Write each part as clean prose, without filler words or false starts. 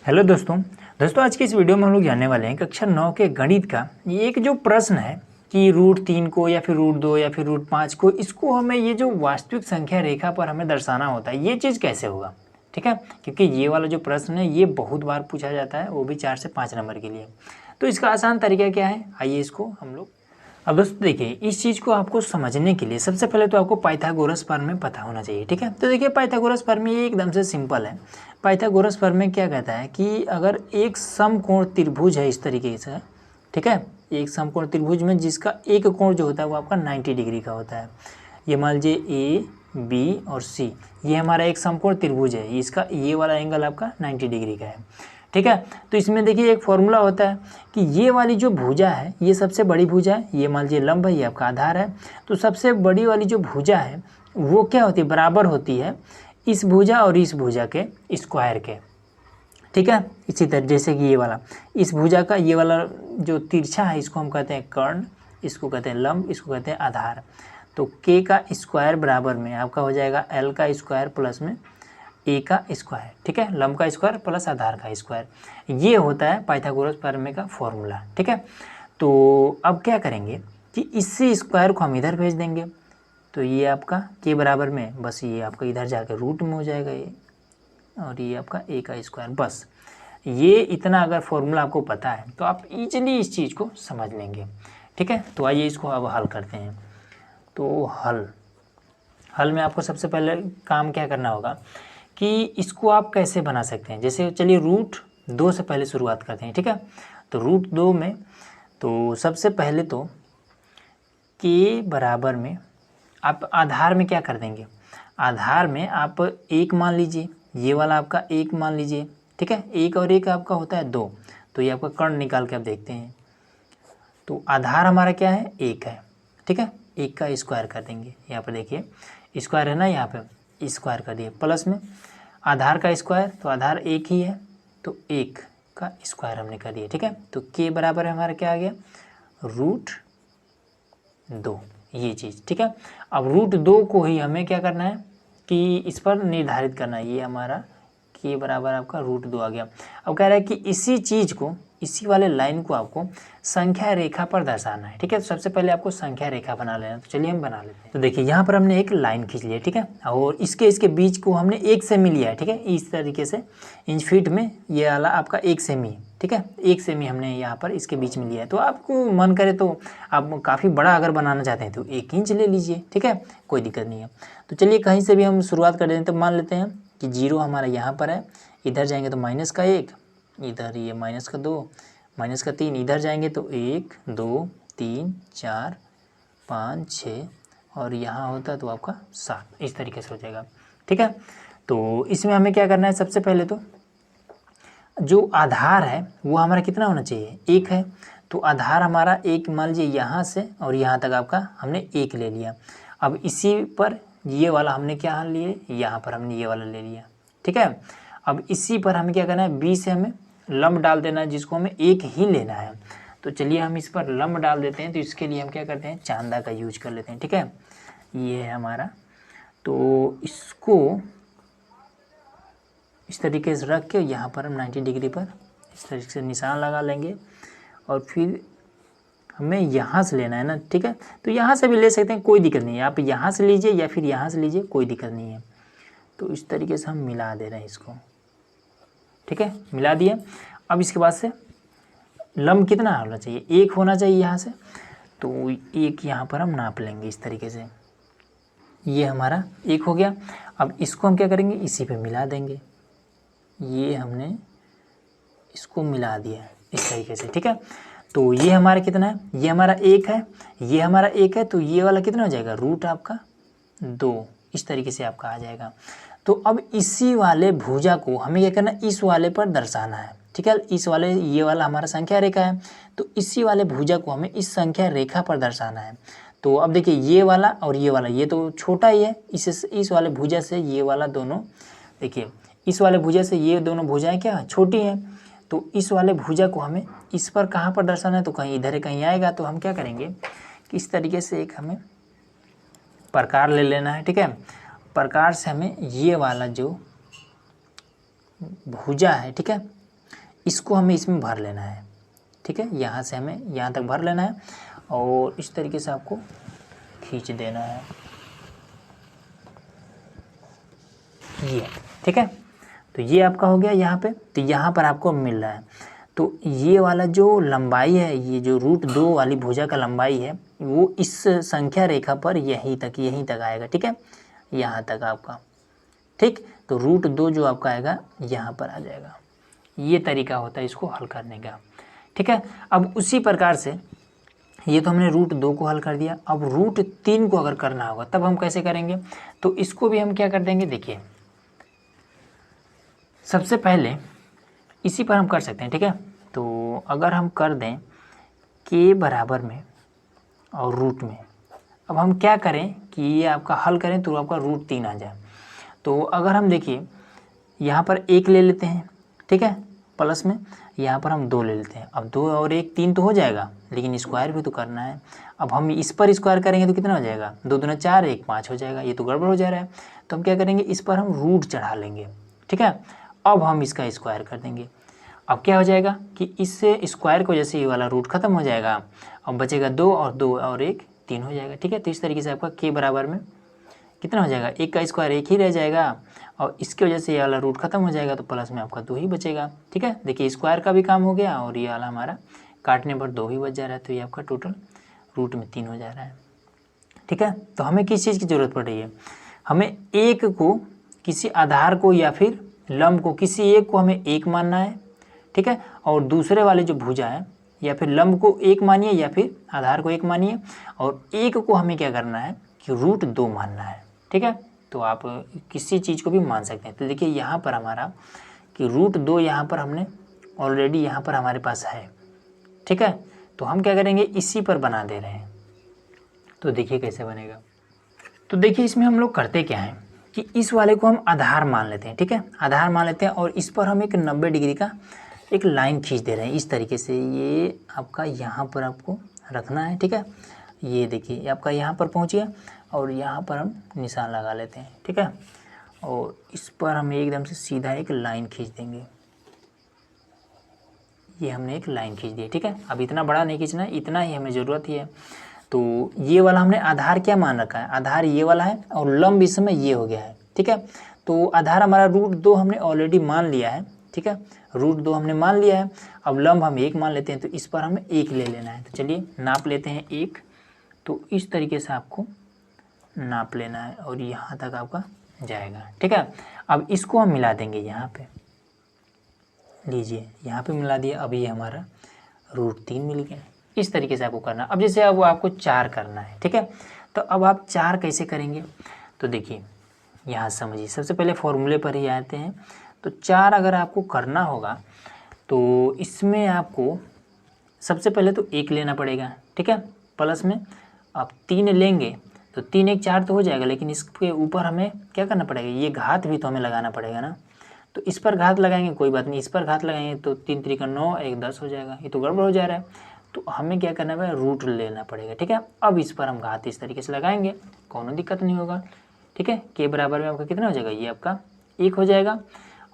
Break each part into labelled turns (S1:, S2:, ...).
S1: Hello दोस्तों आज की इस वीडियो में हम लोग जानने वाले हैं कक्षा 9 के गणित का ये एक जो प्रश्न है कि √3 को या फिर √2 या फिर √5 को इसको हमें ये जो वास्तविक संख्या रेखा पर हमें दर्शाना होता है ये चीज़ कैसे होगा। ठीक है, क्योंकि ये वाला जो प्रश्न है ये बहुत बार पूछा जाता है, वो भी 4 से 5 नंबर के लिए। तो इसका आसान तरीका क्या है, आइए इसको हम लोग। अब दोस्तों देखिए, इस चीज़ को आपको समझने के लिए सबसे पहले तो आपको पाइथागोरस प्रमेय पता होना चाहिए। ठीक है, तो देखिए पाइथागोरस प्रमेय एकदम से सिंपल है। पाइथागोरस प्रमेय क्या कहता है कि अगर एक समकोण त्रिभुज है इस तरीके से, ठीक है, एक समकोण त्रिभुज में जिसका एक कोण जो होता है वो आपका 90 डिग्री का होता है। ये मान लीजिए ए, बी और सी, ये हमारा एक समकोण त्रिभुज है, इसका ये वाला एंगल आपका 90 डिग्री का है। ठीक है, तो इसमें देखिए एक फॉर्मूला होता है कि ये वाली जो भुजा है ये सबसे बड़ी भुजा है, ये मान लीजिए लंब है, ये आपका आधार है। तो सबसे बड़ी वाली जो भुजा है वो क्या होती है, बराबर होती है इस भुजा और इस भुजा के स्क्वायर के। ठीक है, इसी तरह जैसे कि ये वाला, इस भुजा का ये वाला जो तिरछा है इसको हम कहते हैं कर्ण, इसको कहते हैं लंब, इसको कहते हैं आधार। तो के का स्क्वायर बराबर में आपका हो जाएगा एल का स्क्वायर प्लस में ए का स्क्वायर। ठीक है, लंब का स्क्वायर प्लस आधार का स्क्वायर, ये होता है पाइथागोरस प्रमेय का फॉर्मूला। ठीक है, तो अब क्या करेंगे कि इससे स्क्वायर को हम इधर भेज देंगे, तो ये आपका के बराबर में बस ये आपका इधर जाकर रूट में हो जाएगा ये, और ये आपका ए का स्क्वायर। बस ये इतना अगर फॉर्मूला आपको पता है तो आप इजीली इस चीज़ को समझ लेंगे। ठीक है, तो आइए इसको अब हल करते हैं। तो हल में आपको सबसे पहले काम क्या करना होगा कि इसको आप कैसे बना सकते हैं। जैसे चलिए √2 से पहले शुरुआत करते हैं। ठीक है, तो √2 में तो सबसे पहले तो के बराबर में आप आधार में क्या कर देंगे, आधार में आप एक मान लीजिए, ये वाला आपका एक मान लीजिए। ठीक है, एक और एक आपका होता है 2, तो ये आपका कर्ण निकाल के आप देखते हैं। तो आधार हमारा क्या है, एक है। ठीक है, एक का स्क्वायर कर देंगे, यहाँ पर देखिए स्क्वायर है ना, यहाँ पे स्क्वायर कर दिए, प्लस में आधार का स्क्वायर, तो आधार एक ही है तो एक का स्क्वायर हमने कर दिया। ठीक है, तो के बराबर है हमारा क्या आ गया, √2, ये चीज़। ठीक है, अब √2 को ही हमें क्या करना है कि इस पर निर्धारित करना है, ये हमारा के बराबर आपका √2 आ गया। अब कह रहा है कि इसी चीज़ को, इसी वाले लाइन को आपको संख्या रेखा पर दर्शाना है। ठीक है, तो सबसे पहले आपको संख्या रेखा बना लेना, तो चलिए हम बना लेते हैं। तो देखिए यहाँ पर हमने एक लाइन खींच लिया। ठीक है, और इसके बीच को हमने 1 सेमी लिया है। ठीक है, इस तरीके से इंच फीट में ये वाला आपका 1 सेमी। ठीक है, 1 सेमी हमने यहाँ पर इसके बीच में लिया है। तो आपको मन करे तो आप काफ़ी बड़ा अगर बनाना चाहते हैं तो 1 इंच ले लीजिए। ठीक है, कोई दिक्कत नहीं है। तो चलिए कहीं से भी हम शुरुआत कर देते हैं। तो मान लेते हैं कि 0 हमारा यहाँ पर है, इधर जाएंगे तो -1, इधर ये -2, -3, इधर जाएंगे तो 1 2 3 4 5 6, और यहाँ होता तो आपका 7, इस तरीके से हो जाएगा। ठीक है, तो इसमें हमें क्या करना है, सबसे पहले तो जो आधार है वो हमारा कितना होना चाहिए, 1 है। तो आधार हमारा 1 मान लीजिए यहाँ से और यहाँ तक आपका हमने 1 ले लिया। अब इसी पर ये वाला हमने क्या लिए, यहाँ पर हमने ये वाला ले लिया। ठीक है, अब इसी पर हमें क्या करना है, 20 से हमें लंब डाल देना है, जिसको हमें 1 ही लेना है। तो चलिए हम इस पर लंब डाल देते हैं। तो इसके लिए हम क्या करते हैं, चांदा का यूज कर लेते हैं। ठीक है, ये है हमारा, तो इसको इस तरीके से रख के यहाँ पर हम 90 डिग्री पर इस तरीके से निशान लगा लेंगे, और फिर हमें यहाँ से लेना है ना। ठीक है, तो यहाँ से भी ले सकते हैं, कोई दिक्कत नहीं है, आप यहाँ से लीजिए या फिर यहाँ से लीजिए, कोई दिक्कत नहीं है। तो इस तरीके से हम मिला दे रहे हैं इसको। ठीक है, मिला दिया। अब इसके बाद से लंब कितना होना चाहिए, 1 होना चाहिए यहाँ से, तो 1 यहाँ पर हम नाप लेंगे इस तरीके से, ये हमारा 1 हो गया। अब इसको हम क्या करेंगे, इसी पे मिला देंगे, ये हमने इसको मिला दिया इस तरीके से। ठीक है, तो ये हमारा कितना है, ये हमारा 1 है, ये हमारा 1 है, तो ये वाला कितना हो जाएगा, रूट आपका 2, इस तरीके से आपका आ जाएगा। तो अब इसी वाले भुजा को हमें क्या करना है, इस वाले पर दर्शाना है। ठीक है, इस वाले, ये वाला हमारा संख्या रेखा है, तो इसी वाले भुजा को हमें इस संख्या रेखा पर दर्शाना है। तो अब देखिए ये वाला और ये वाला, ये तो छोटा ही है, इस वाले भुजा से ये वाला दोनों, देखिए इस वाले भुजा से ये दोनों भुजाएं क्या छोटी हैं, तो इस वाले भुजा को हमें इस पर कहाँ पर दर्शाना है, तो कहीं इधर कहीं आएगा। तो हम क्या करेंगे कि इस तरीके से एक हमें प्रकार ले लेना है। ठीक है, प्रकार से हमें ये वाला जो भुजा है, ठीक है, इसको हमें इसमें भर लेना है, ठीक है। यहाँ से हमें यहाँ तक भर लेना है और इस तरीके से आपको खींच देना है, ये, ठीक है। तो ये आपका हो गया यहाँ पे। तो यहाँ पर आपको मिल रहा है, तो ये वाला जो लंबाई है, ये जो √2 वाली भुजा का लंबाई है, वो इस संख्या रेखा पर यहीं तक आएगा, ठीक है, यहाँ तक आपका, ठीक। तो √2 जो आपका आएगा यहाँ पर आ जाएगा। ये तरीका होता है इसको हल करने का, ठीक है। अब उसी प्रकार से ये तो हमने √2 को हल कर दिया। अब √3 को अगर करना होगा तब हम कैसे करेंगे, तो इसको भी हम क्या कर देंगे, देखिए सबसे पहले इसी पर हम कर सकते हैं, ठीक है। तो अगर हम कर दें k बराबर में और रूट में, अब हम क्या करें कि ये आपका हल करें तो आपका √3 आ जाए। तो अगर हम देखिए यहाँ पर 1 ले लेते हैं, ठीक है, प्लस में यहाँ पर हम 2 ले लेते हैं। अब 2 और 1 3 तो हो जाएगा, लेकिन स्क्वायर भी तो करना है। अब हम इस पर स्क्वायर करेंगे तो कितना हो जाएगा, 2 दूना 4, 1 5 हो जाएगा। ये तो गड़बड़ हो जा रहा है, तो हम क्या करेंगे, इस पर हम रूट चढ़ा लेंगे, ठीक है। अब हम इसका स्क्वायर कर देंगे। अब क्या हो जाएगा कि इससे स्क्वायर की वजह से ये वाला रूट खत्म हो जाएगा। अब बचेगा 2 और 1 3 हो जाएगा, ठीक है। तो इस तरीके से आपका k बराबर में कितना हो जाएगा, 1 का स्क्वायर 1 ही रह जाएगा और इसकी वजह से ये वाला रूट खत्म हो जाएगा, तो प्लस में आपका 2 ही बचेगा, ठीक है। देखिए स्क्वायर का भी काम हो गया और ये वाला हमारा काटने पर 2 ही बच जा रहा है, तो ये आपका टोटल रूट में 3 हो जा रहा है, ठीक है। तो हमें किस चीज़ की ज़रूरत पड़ रही है, हमें एक को, किसी आधार को या फिर लंब को, किसी एक को हमें 1 मानना है, ठीक है, और दूसरे वाले जो भुजा है या फिर लंब को 1 मानिए या फिर आधार को 1 मानिए, और एक को हमें क्या करना है कि √2 मानना है, ठीक है। तो आप किसी चीज़ को भी मान सकते हैं। तो देखिए यहाँ पर हमारा कि √2 यहाँ पर हमने ऑलरेडी यहाँ पर हमारे पास है, ठीक है। तो हम क्या करेंगे, इसी पर बना दे रहे हैं। तो देखिए कैसे बनेगा। तो देखिए इसमें हम लोग करते क्या हैं कि इस वाले को हम आधार मान लेते हैं, ठीक है, आधार मान लेते हैं और इस पर हम एक 90 डिग्री का एक लाइन खींच दे रहे हैं इस तरीके से। ये आपका यहाँ पर आपको रखना है, ठीक है। ये देखिए ये आपका यहाँ पर पहुँच गया और यहाँ पर हम निशान लगा लेते हैं, ठीक है, और इस पर हम एकदम से सीधा एक लाइन खींच देंगे। ये हमने एक लाइन खींच दी, ठीक है। अब इतना बड़ा नहीं खींचना है, इतना ही हमें ज़रूरत ही है। तो ये वाला हमने आधार क्या मान रखा है, आधार ये वाला है और लंब इस समय ये हो गया है, ठीक है। तो आधार हमारा √2 हमने ऑलरेडी मान लिया है, ठीक है, √2 हमने मान लिया है। अब लंब हम 1 मान लेते हैं, तो इस पर हमें 1 ले लेना है। तो चलिए नाप लेते हैं 1। तो इस तरीके से आपको नाप लेना है और यहाँ तक आपका जाएगा, ठीक है। अब इसको हम मिला देंगे यहाँ पे, लीजिए यहाँ पे मिला दिया। अब ये हमारा √3 मिल गया। इस तरीके से आपको करना। अब जैसे अब आपको 4 करना है, ठीक है, तो अब आप 4 कैसे करेंगे, तो देखिए यहाँ समझिए, सबसे पहले फॉर्मूले पर ही आते हैं। तो 4 अगर आपको करना होगा तो इसमें आपको सबसे पहले तो 1 लेना पड़ेगा, ठीक है, प्लस में आप 3 लेंगे तो 3 1 4 तो हो जाएगा, लेकिन इसके ऊपर हमें क्या करना पड़ेगा, ये घात भी तो हमें लगाना पड़ेगा ना। तो इस पर घात लगाएंगे कोई बात नहीं, इस पर घात लगाएंगे तो 3 3 का 9 1 10 हो जाएगा, ये तो गड़बड़ हो जा रहा है। तो हमें क्या करना है, रूट लेना पड़ेगा, ठीक है। अब इस पर हम घात इस तरीके से लगाएंगे, कोनो दिक्कत नहीं होगा, ठीक है। के बराबर में आपका कितना हो जाएगा, ये आपका 1 हो जाएगा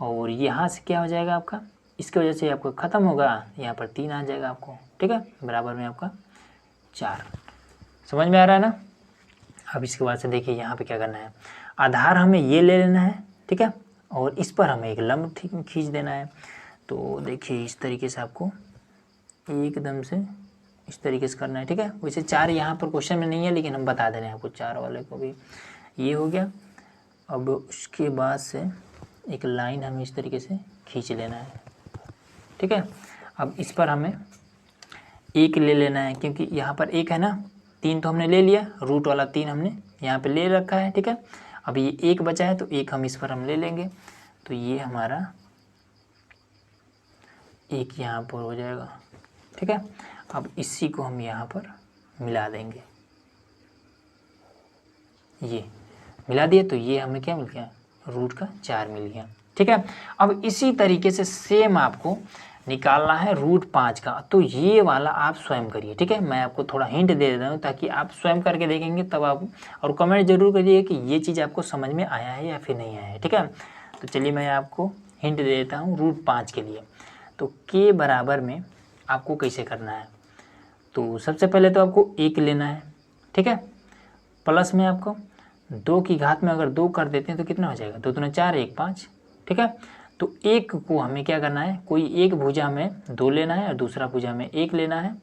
S1: और यहाँ से क्या हो जाएगा आपका, इसकी वजह से आपका ख़त्म होगा, यहाँ पर 3 आ जाएगा आपको, ठीक है, बराबर में आपका 4। समझ में आ रहा है ना। अब इसके बाद से देखिए यहाँ पे क्या करना है, आधार हमें ये ले लेना है, ठीक है, और इस पर हमें एक लंब खींच देना है। तो देखिए इस तरीके से आपको एकदम से इस तरीके से करना है, ठीक है। वैसे 4 यहाँ पर क्वेश्चन में नहीं है, लेकिन हम बता दे रहे हैं आपको 4 वाले को भी। ये हो गया। अब उसके बाद से एक लाइन हमें इस तरीके से खींच लेना है, ठीक है। अब इस पर हमें 1 ले लेना है, क्योंकि यहाँ पर 1 है ना, 3 तो हमने ले लिया, रूट वाला 3 हमने यहाँ पे ले रखा है, ठीक है। अब ये 1 बचा है तो 1 हम इस पर हम ले लेंगे, तो ये हमारा 1 यहाँ पर हो जाएगा, ठीक है। अब इसी को हम यहाँ पर मिला देंगे, ये मिला दिए तो ये हमें क्या मिल गया, रूट का 4 मिल गया, ठीक है। अब इसी तरीके से सेम आपको निकालना है √5 का। तो ये वाला आप स्वयं करिए, ठीक है, मैं आपको थोड़ा हिंट दे देता हूँ ताकि आप स्वयं करके देखेंगे तब आप, और कमेंट जरूर करिए कि ये चीज़ आपको समझ में आया है या फिर नहीं आया है, ठीक है। तो चलिए मैं आपको हिंट दे देता हूँ √5 के लिए। तो के बराबर में आपको कैसे करना है, तो सबसे पहले तो आपको 1 लेना है, ठीक है। प्लस में आपको 2 की घात में अगर 2 कर देते हैं तो कितना हो जाएगा, 2 दूना 4 1 5, ठीक है। तो 1 को हमें क्या करना है, कोई एक भुजा में 2 लेना है और दूसरा भुजा में 1 लेना है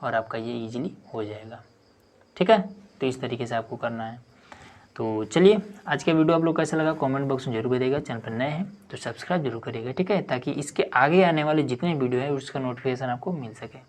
S1: और आपका ये ईजिली हो जाएगा, ठीक है। तो इस तरीके से आपको करना है। तो चलिए, आज का वीडियो आप लोग कैसा लगा कमेंट बॉक्स में जरूर बताइएगा। चैनल पर नए हैं तो सब्सक्राइब जरूर करिएगा, ठीक है, ताकि इसके आगे आने वाले जितने वीडियो है उसका नोटिफिकेशन आपको मिल सके।